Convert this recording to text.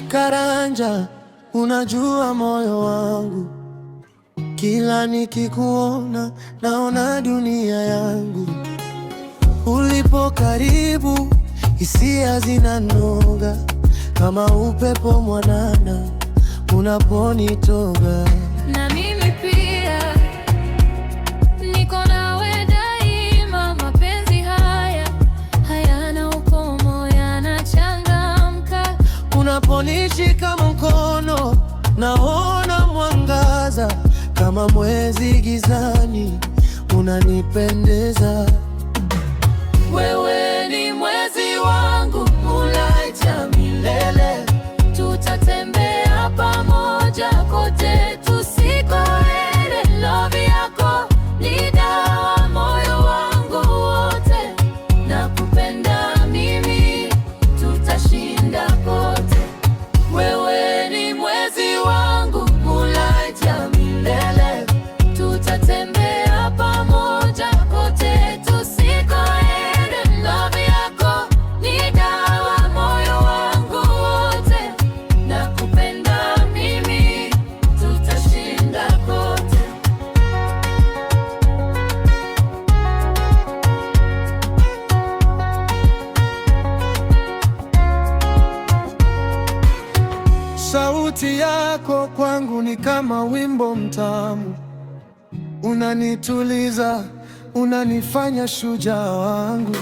Karanja, unajua moyo wangu, kila nikikuona naona dunia yangu. Ulipo karibu, hisia zinanoga kama upepo mwanana unaponitoga. Na mimi pia niko nawe daima, mapenzi haya hayana ukomo, yanachangamka. Unaponishika mkono naona mwangaza kama mwezi gizani, unanipendeza. Wewe ni mwezi wangu, Moonlight ya milele. Tutatembea pamoja kote tusikoende. Love yako ni dawa moyo wangu wote. Nakupenda mimi, tutashinda kote. Wewe ni mwezi wangu, Moonlight ya milele. Tutatembea pamoja kote tusikoende. Love yako ni dawa moyo wangu wote. Nakupenda mimi, tutashinda kote. Sauti yako kwangu ni kama wimbo mtamu, unanituliza, unanifanya shujaa wangu.